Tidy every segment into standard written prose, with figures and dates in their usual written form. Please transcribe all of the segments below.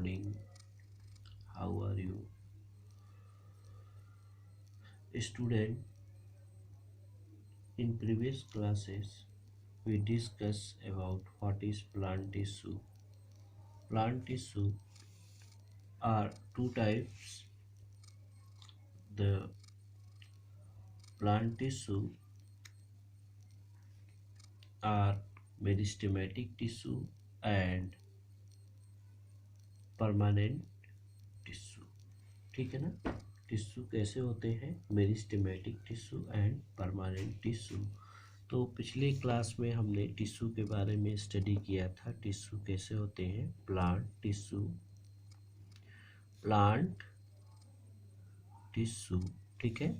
morning. How are you? Student, in previous classes, we discussed about what is plant tissue. Plant tissue are two types. The plant tissue are meristematic tissue and permanent tissue. ठीक है ना। Tissue कैसे होते हैं? Meristematic tissue and permanent tissue. तो पिछले class में हमने टिश्यू के बारे में स्टडी किया था। टिश्यू कैसे होते हैं? Plant tissue, plant tissue. ठीक है।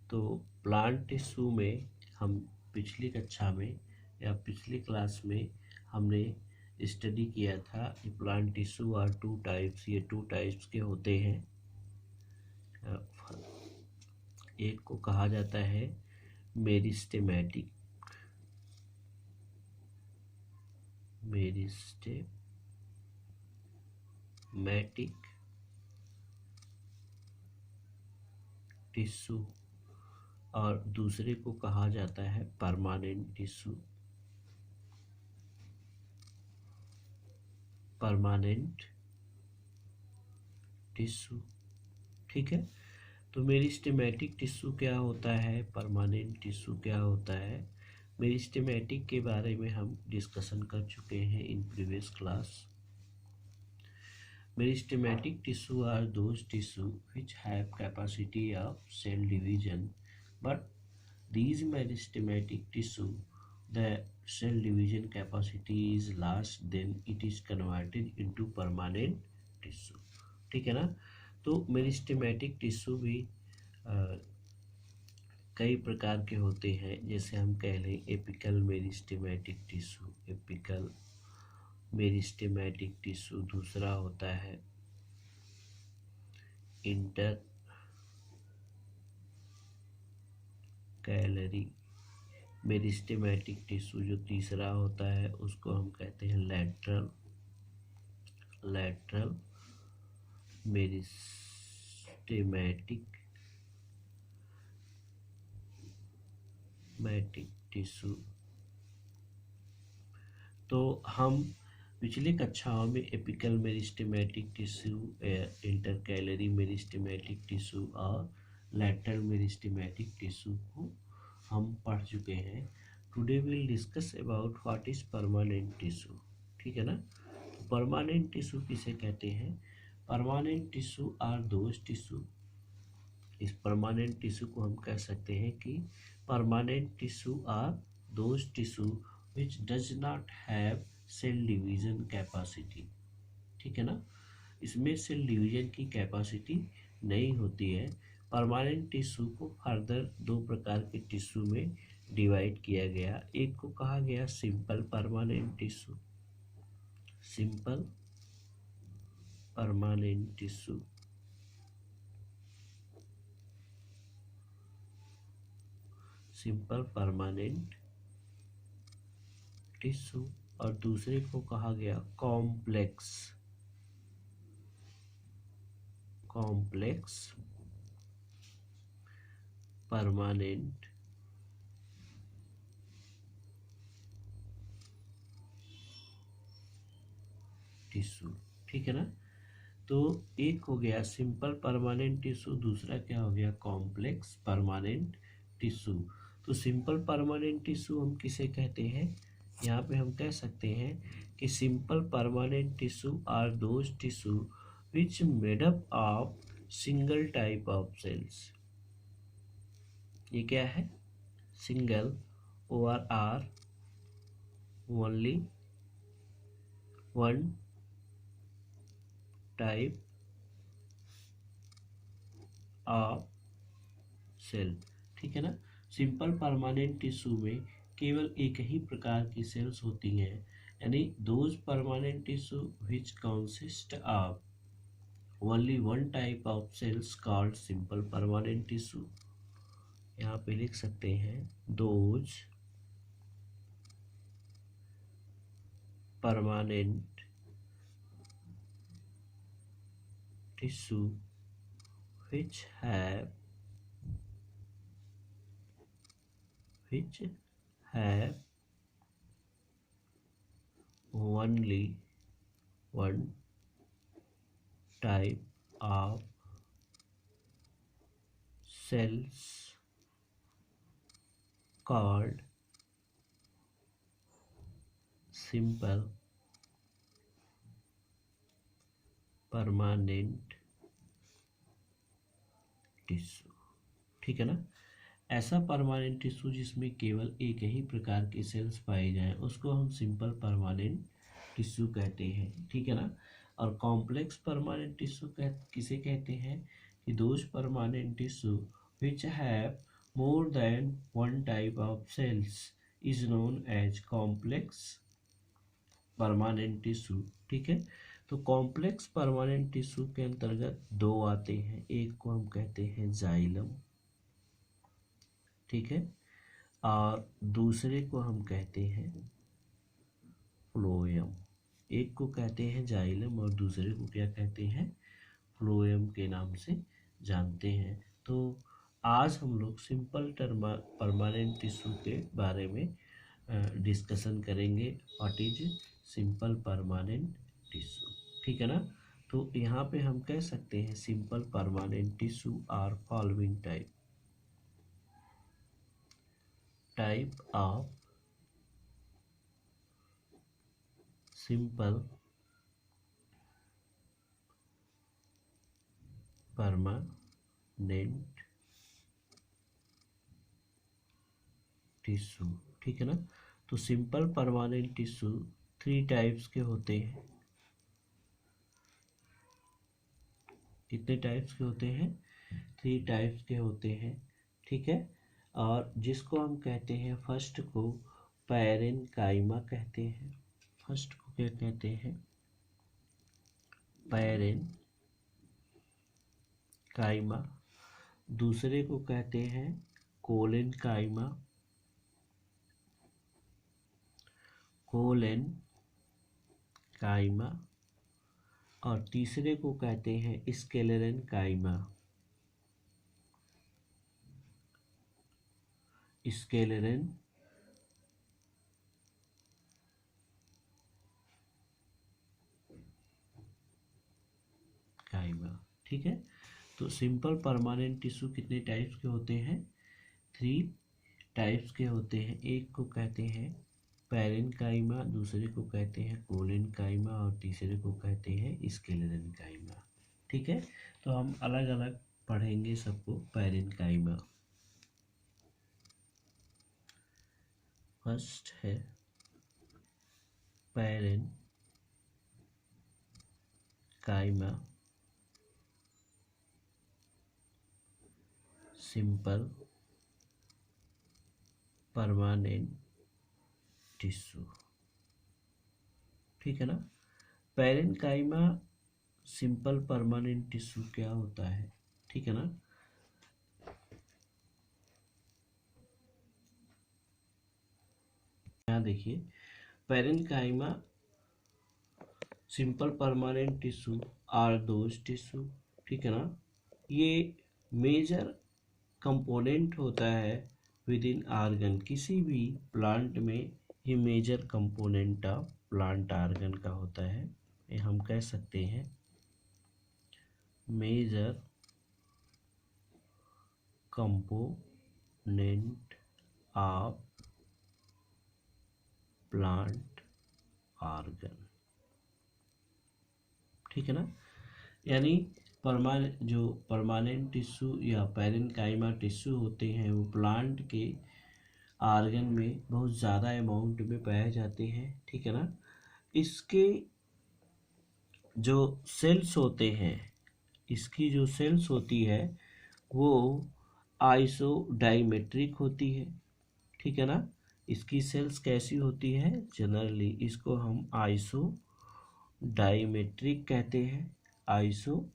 तो प्लांट टिश्यू में हम पिछली कक्षा में या पिछली क्लास में हमने स्टडी किया था कि plant tissue are two types. ये टू टाइप्स के होते हैं। एक को कहा जाता है मेरिस्टेमेटिक, टिश्यू और दूसरे को कहा जाता है परमानेंट टिश्यू, परमानेंट टिश्यू। ठीक है। तो मेरिस्टेमेटिक टिश्यू क्या होता है, परमानेंट टिश्यू क्या होता है? मेरिस्टेमेटिक के बारे में हम डिस्कशन कर चुके हैं in previous class. Meristematic tissue are those tissue which have capacity of cell division, but these meristematic tissue, the cell division capacity is less, then it is converted into permanent tissue। ठीक है ना। तो meristematic tissue भी कई प्रकार के होते हैं। जैसे हम कह लें apical meristematic tissue, apical meristematic tissue. दूसरा होता है इंटर कैलरी मेरिस्टेमेटिक टिश्यू। जो तीसरा होता है उसको हम कहते हैं लैटरल मेरिस्टेमेटिक टिश्यू। तो हम पिछली कक्षाओं में apical meristematic tissue, intercalary meristematic tissue और लैटरल मेरिस्टेमेटिक टिश्यू को हम पढ़ चुके हैं। Today will discuss about what is permanent tissue. ठीक है ना। परमानेंट टिश्यू किसे कहते हैं? Permanent tissue are those tissue. इस परमानेंट टिश्यू को हम कह सकते हैं कि permanent tissue are those tissue which does not have cell division capacity। ठीक है ना। इसमें सेल डिवीजन की कैपेसिटी नहीं होती है। परमानेंट टिश्यू को फर्दर दो प्रकार के टिश्यू में डिवाइड किया गया। एक को कहा गया simple permanent tissue, simple permanent tissue. Simple permanent tissue. और दूसरे को कहा गया कॉम्प्लेक्स परमानेंट टिश्यू। ठीक है ना। तो एक हो गया सिंपल परमानेंट टिश्यू, दूसरा क्या हो गया? Complex permanent tissue. तो सिंपल परमानेंट टिश्यू हम किसे कहते हैं? यहाँ पे हम कह सकते हैं कि simple permanent tissue are those tissue which made up of single type of cells. ये क्या है? Single, OR only one type of cell. ठीक है ना। सिंपल परमानेंट टिश्यू में केवल एक ही प्रकार की सेल्स होती हैं, यानी those permanent tissue which consist of only one type of cells called simple permanent tissue. यहाँ पे लिख सकते हैं those permanent tissue which have only one type of cells called simple permanent tissue. ठीक है ना। ऐसा परमानेंट टिश्यू जिसमें केवल एक ही प्रकार के सेल्स पाए जाएं उसको हम सिंपल परमानेंट टिश्यू कहते हैं। ठीक है ना। और कॉम्प्लेक्स परमानेंट टिश्यू किसे कहते हैं कि those permanent tissue which have more than one type of cells is known as complex permanent tissue. ठीक है। तो कॉम्प्लेक्स परमानेंट टिश्यू के अंतर्गत दो आते हैं, एक को हम कहते हैं जाइलम, ठीक है, और दूसरे को हम कहते हैं फ्लोएम। एक को कहते हैं जाइलम और दूसरे को क्या कहते हैं, फ्लोएम के नाम से जानते हैं। तो आज हम लोग सिंपल परमानेंट टिश्यू के बारे में डिस्कशन करेंगे। What is simple permanent tissue. ठीक है ना। तो यहाँ पे हम कह सकते हैं simple permanent tissue are following type of simple permanent tissue. ठीक है ना। तो सिंपल परमानेंट टिश्यू 3 टाइप्स के होते हैं। कितने टाइप्स के होते हैं, 3 टाइप्स के होते हैं। ठीक है। और जिसको हम कहते हैं, फर्स्ट को पैरेनकाइमा कहते हैं। फर्स्ट को क्या कहते हैं, पैरेनकाइमा। दूसरे को कहते हैं कोलेनकाइमा, कोलेनकाइमा। और तीसरे को कहते हैं स्क्लेरेनकाइमा, स्क्लेरेनकाइमा। ठीक है। तो सिंपल परमानेंट टिश्यू कितने टाइप्स के होते हैं, 3 टाइप्स के होते हैं। एक को कहते हैं पैरेनकाइमा, दूसरे को कहते हैं कोलेनकाइमा और तीसरे को कहते हैं स्क्लेरेनकाइमा। ठीक है। तो हम अलग अलग पढ़ेंगे सबको। पैरेनकाइमा फर्स्ट है पैरेनकाइमा सिंपल परमानेंट टिश्यू। ठीक है ना। पैरेनकाइमा सिंपल परमानेंट टिश्यू क्या होता है, ठीक है ना। यहाँ देखिए, parenchyma simple permanent tissue are those tissue, ठीक है ना। ये मेजर कंपोनेंट होता है विद इन आर्गन। किसी भी प्लांट में ये major component of plant organ का होता है। ये हम कह सकते हैं major component of plant organ. ठीक है ना। यानी जो परमानेंट टिश्यू या पैरेनकाइमा टिश्यू होते हैं वो प्लांट के आर्गन में बहुत ज़्यादा अमाउंट में पाए जाते हैं। ठीक है ना। इसके जो सेल्स होते हैं, इसकी जो सेल्स होती है वो आइसोडाइमेट्रिक होती है। ठीक है ना। इसकी सेल्स कैसी होती है, जनरली इसको हम आइसोडाइमेट्रिक कहते हैं, आइसोडाइमेट्रिक।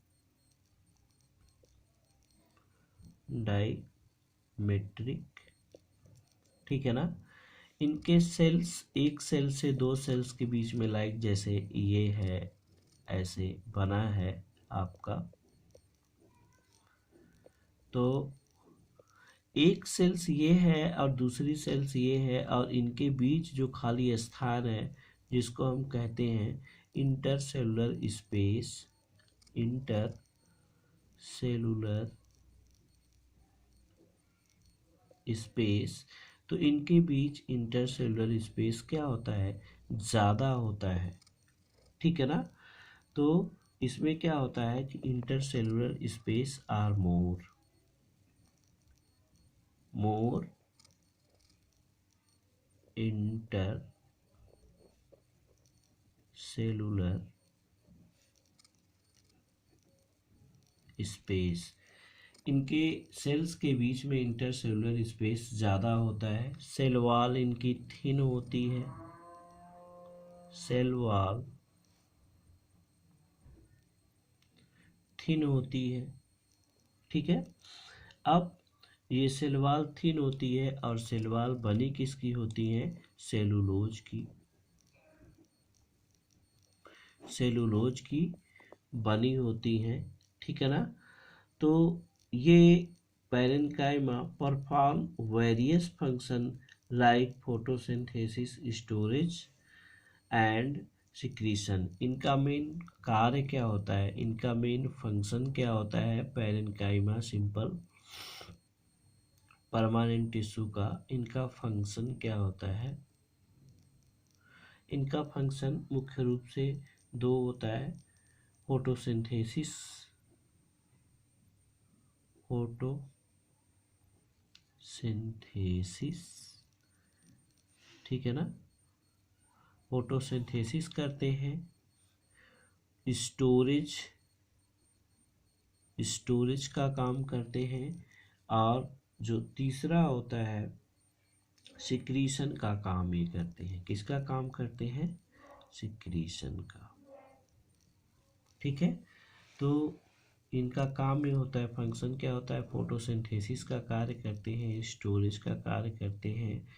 ठीक है ना। इनके सेल्स एक सेल से 2 सेल्स के बीच में, लाइक जैसे ये है, ऐसे बना है आपका तो एक सेल्स ये है और दूसरी सेल्स ये है, और इनके बीच जो खाली स्थान है जिसको हम कहते हैं intercellular space, inter cellular space, तो इनके बीच इंटरसेलुलर स्पेस क्या होता है, ज़्यादा होता है, ठीक है ना। तो इसमें क्या होता है कि intercellular space are more inter cellular space, इनके सेल्स के बीच में इंटरसेलुलर स्पेस ज़्यादा होता है। सेल वॉल इनकी थिन होती है, सेल वॉल थिन होती है, ठीक है। अब ये सेल वॉल थिन होती है और सेल वॉल बनी किसकी होती है, सेलुलोज की, सेलुलोज की बनी होती हैं, ठीक है ना। तो ये parenchyma perform various function like photosynthesis, storage and secretion. इनका मेन कार्य क्या होता है, इनका मेन फंक्शन क्या होता है पैरेन्काइमा सिंपल परमानेंट टिश्यू का, इनका फंक्शन क्या होता है, इनका फंक्शन मुख्य रूप से दो होता है, फोटोसिंथेसिस, फोटोसिंथेसिस, ठीक है ना, फोटोसिंथेसिस करते हैं, स्टोरेज, स्टोरेज का काम करते हैं, और जो तीसरा होता है सिक्रीशन का काम ये करते हैं। किसका काम करते हैं, सिक्रीशन का, ठीक है। तो इनका काम ये होता है, फंक्शन क्या होता है, फोटोसिंथेसिस का कार्य करते हैं, स्टोरेज का कार्य करते हैं,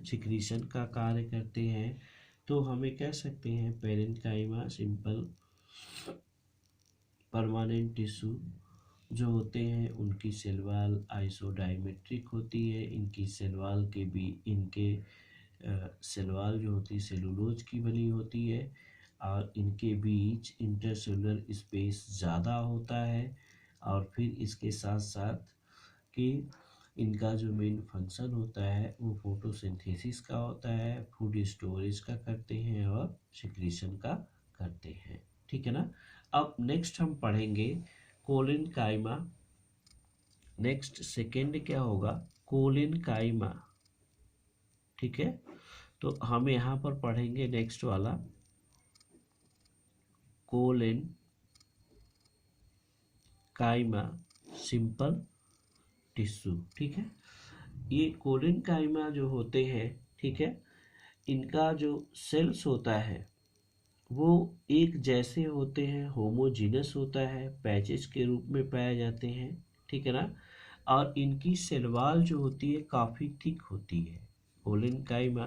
सिक्रीशन का कार्य करते हैं। तो हमें कह सकते हैं पैरेन्काइमा सिंपल परमानेंट टिश्यू जो होते हैं उनकी सेल वॉल आइसोडायमेट्रिक होती है, इनकी सेल वॉल के भी इनके सेल वॉल जो होती है सेलुलोज की बनी होती है, और इनके बीच इंटरसेलुलर स्पेस ज़्यादा होता है। और फिर इसके साथ साथ कि इनका जो मेन फंक्शन होता है वो फोटोसिंथेसिस का होता है, फूड स्टोरेज का करते हैं और सिक्रीशन का करते हैं, ठीक है ना। अब नेक्स्ट हम पढ़ेंगे कोलिनकाइमा। नेक्स्ट सेकेंड क्या होगा, कोलिनकाइमा, ठीक है। तो हम यहाँ पर पढ़ेंगे नेक्स्ट वाला कोलिनकाइमा सिंपल टिश्यू, ठीक है। ये कोलिनकाइमा जो होते हैं, ठीक है, इनका जो सेल्स होता है वो एक जैसे होते हैं, होमोजीनस होता है, पैचेस के रूप में पाए जाते हैं, ठीक है ना। और इनकी सेल वॉल जो होती है काफ़ी थिक होती है। कोलिनकाइमा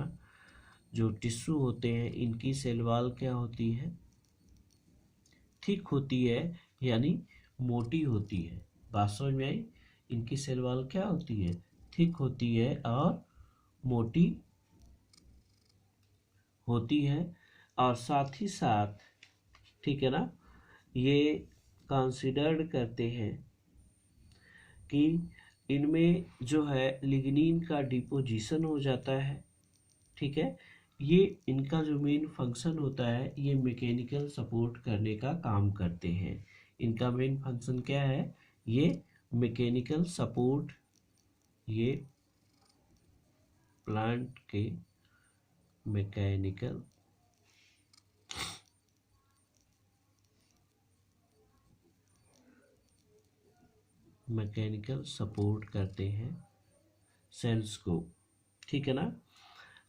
जो टिश्यू होते हैं इनकी सेल वॉल क्या होती है, थिक होती है, यानी मोटी होती है। बात समझ में आई, इनकी सेल वॉल क्या होती है, थिक होती है और मोटी होती है। और साथ ही साथ, ठीक है ना, ये कंसिडर्ड करते हैं कि इनमें जो है लिग्निन का डिपोजिशन हो जाता है, ठीक है। ये इनका जो मेन फंक्शन होता है ये मैकेनिकल सपोर्ट करने का काम करते हैं। इनका मेन फंक्शन क्या है, ये मैकेनिकल सपोर्ट, ये प्लांट के मैकेनिकल सपोर्ट करते हैं सेल्स को, ठीक है ना।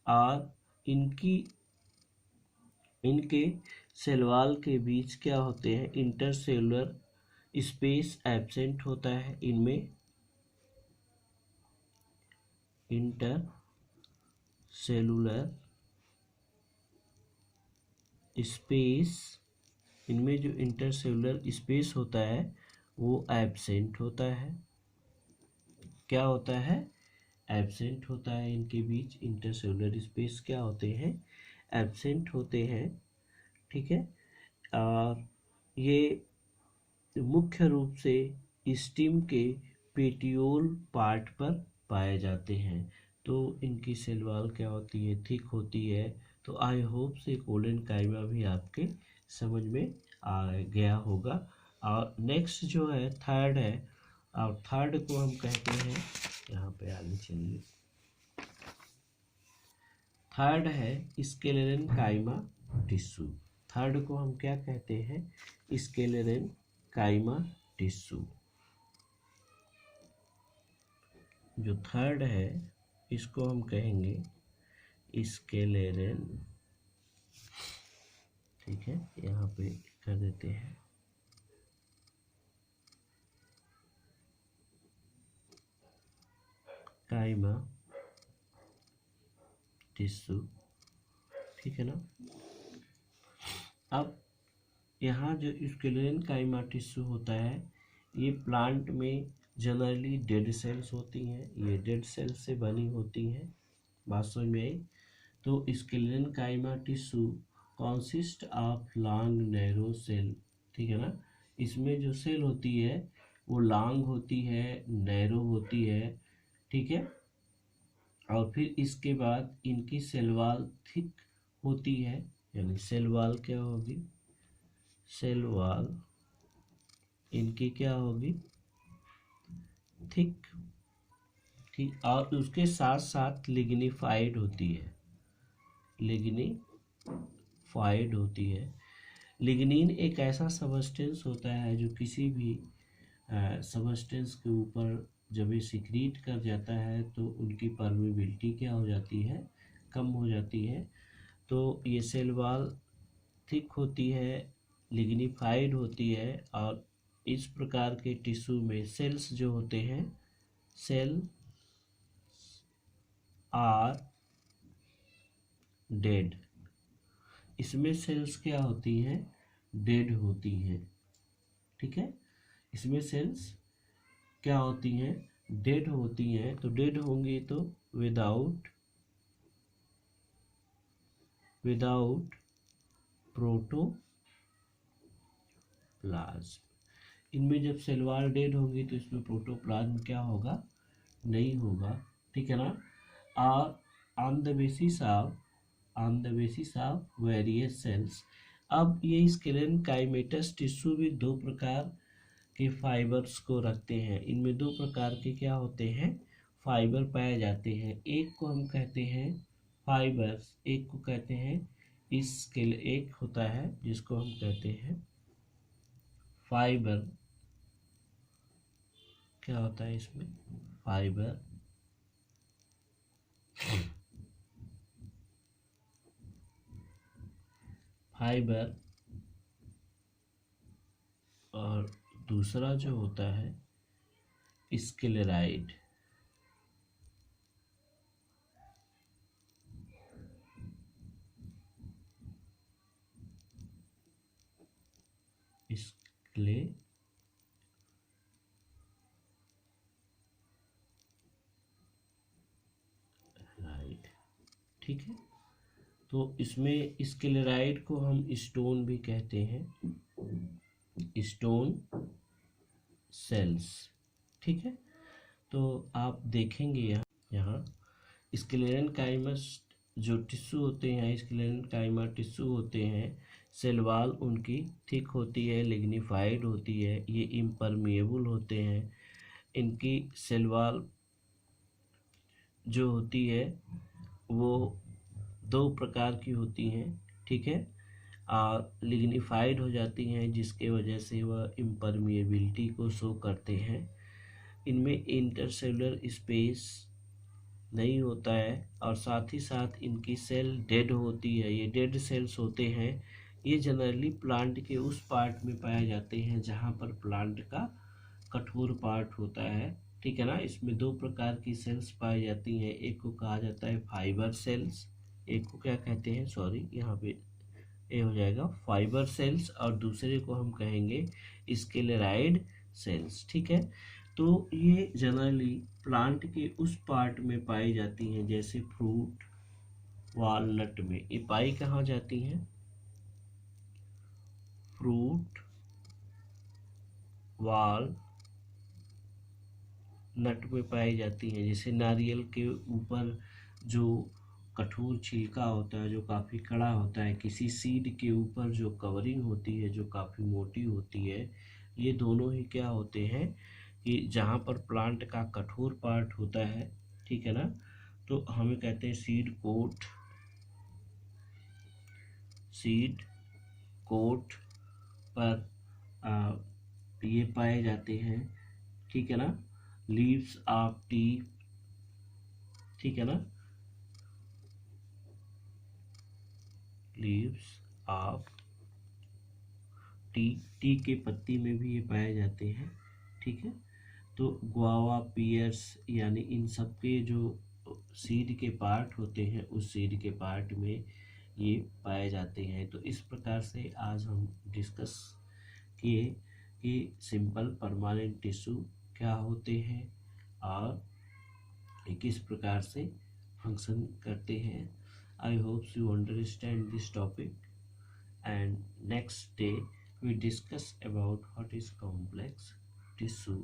और इनके सेल वॉल के बीच क्या होते हैं, इंटरसेलुलर स्पेस एब्सेंट होता है इनमें, इंटर सेलुलर स्पेस, इनमें जो इंटरसेलुलर स्पेस होता है वो एब्सेंट होता है, क्या होता है, एब्सेंट होता है। इनके बीच इंटरसेलुलर स्पेस क्या होते हैं, एब्सेंट होते हैं। ठीक है, और ये मुख्य रूप से स्टीम के पेटियोल पार्ट पर पाए जाते हैं। तो इनकी सेल वॉल क्या होती है, थिक होती है। तो आई होप से कोलन काइमा भी आपके समझ में आ गया होगा। और नेक्स्ट जो है थर्ड है, और थर्ड को हम कहते हैं, यहाँ पे आगे चलिए, थर्ड है स्केलेरन काइमा टिश्यू। थर्ड को हम क्या कहते हैं, स्केलेरन काइमा टिश्यू। जो थर्ड है इसको हम कहेंगे स्केलेरन। ठीक है, यहाँ पे कर देते हैं काइमा टिश्यू। ठीक है ना। अब यहाँ जो स्केलेरन काइमा टिश्यू होता है, ये प्लांट में जनरली डेड सेल्स होती हैं, ये डेड सेल्स से बनी होती हैं। बात समझ में आई। तो sclerenchyma tissue consist of long narrow cell. ठीक है ना। इसमें जो सेल होती है वो लॉन्ग होती है, नैरो होती है। ठीक है, और फिर इसके बाद इनकी सेल वॉल थिक होती है, यानी सेल वॉल क्या होगी, सेल वॉल इनकी क्या होगी, थिक। ठीक, और उसके साथ साथ लिग्निफाइड होती है, लिग्निफाइड होती है। लिग्निन एक ऐसा सबस्टेंस होता है जो किसी भी सबस्टेंस के ऊपर जब ये सिक्रीट कर जाता है तो उनकी परमेबिलिटी क्या हो जाती है, कम हो जाती है। तो ये सेल वॉल थिक होती है, लिग्निफाइड होती है, और इस प्रकार के टिश्यू में सेल्स जो होते हैं, सेल आर डेड। इसमें सेल्स क्या होती हैं, डेड होती हैं। ठीक है, इसमें सेल्स क्या होती हैं, डेड होती हैं। तो डेड होंगी तो विदाउट प्रोटोप्लाज्म। इनमें जब सेल वॉल डेड होगी तो इसमें प्रोटोप्लाज्म क्या होगा, नहीं होगा। ठीक है ना। और on the basis of various cells. अब ये स्केलेरन काइमेटस टिश्यू भी दो प्रकार के फाइबर्स को रखते हैं। इनमें दो प्रकार के क्या होते हैं, फाइबर पाए जाते हैं। एक को हम कहते हैं फाइबर्स, एक को कहते हैं एक होता है जिसको हम कहते हैं फाइबर। क्या होता है इसमें, फाइबर। फाइबर, और दूसरा जो होता है स्क्लेराइड। स्क्लेराइड। ठीक है, तो इसमें स्क्लेराइड को हम स्टोन भी कहते हैं, स्टोन सेल्स। ठीक है, तो आप देखेंगे यहाँ स्क्लेरन काइमस जो टिश्यू होते हैं, स्क्लेरन काइमा टिश्यू होते हैं, सेल वॉल उनकी थिक होती है, लिग्निफाइड होती है, ये इम्परमिएबल होते हैं। इनकी सेल वॉल जो होती है वो दो प्रकार की होती हैं। ठीक है, और लिग्निफाइड हो जाती हैं जिसके वजह से वह इम्परमिएबिलिटी को शो करते हैं। इनमें इंटरसेलुलर स्पेस नहीं होता है, और साथ ही साथ इनकी सेल डेड होती है। ये डेड सेल्स होते हैं, ये जनरली प्लांट के उस पार्ट में पाए जाते हैं जहाँ पर प्लांट का कठोर पार्ट होता है। ठीक है ना। इसमें दो प्रकार की सेल्स पाई जाती हैं, एक को कहा जाता है फाइबर सेल्स, एक को क्या कहते हैं, सॉरी यहाँ पे ये हो जाएगा फाइबर सेल्स, और दूसरे को हम कहेंगे स्क्लेराइड सेल्स। ठीक है, तो ये जनरली प्लांट के उस पार्ट में पाई जाती हैं, जैसे फ्रूट, वालनट में। ये पाई कहाँ जाती हैं? फ्रूट, वाल, नट में पाई जाती हैं। जैसे नारियल के ऊपर जो कठोर छिलका होता है, जो काफ़ी कड़ा होता है, किसी सीड के ऊपर जो कवरिंग होती है, जो काफ़ी मोटी होती है, ये दोनों ही क्या होते हैं कि जहाँ पर प्लांट का कठोर पार्ट होता है, ठीक है ना, तो हमें कहते हैं सीड कोट। सीड कोट पर ये पाए जाते हैं, ठीक है ना। लीव्स ऑफ टी, ठीक है ना, लीव्स ऑफ टी, टी के पत्ती में भी ये पाए जाते हैं, ठीक है। तो गुआवा, पियर्स, यानी इन सब के जो सीड के पार्ट होते हैं, उस सीड के पार्ट में ये पाए जाते हैं। तो इस प्रकार से आज हम डिस्कस किए कि सिंपल परमानेंट टिश्यू क्या होते हैं और ये किस प्रकार से फंक्शन करते हैं। I hope you understand this topic, and next day we discuss about what is complex tissue.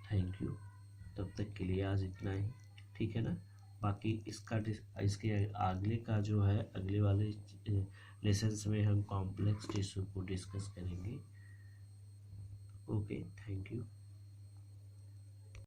Thank you. तब तक के लिए आज इतना ही, ठीक है ना। बाकी इसके अगले का जो है, अगले वाले लेसन्स में हम कॉम्प्लेक्स टिश्यू को डिस्कस करेंगे। Okay, thank you.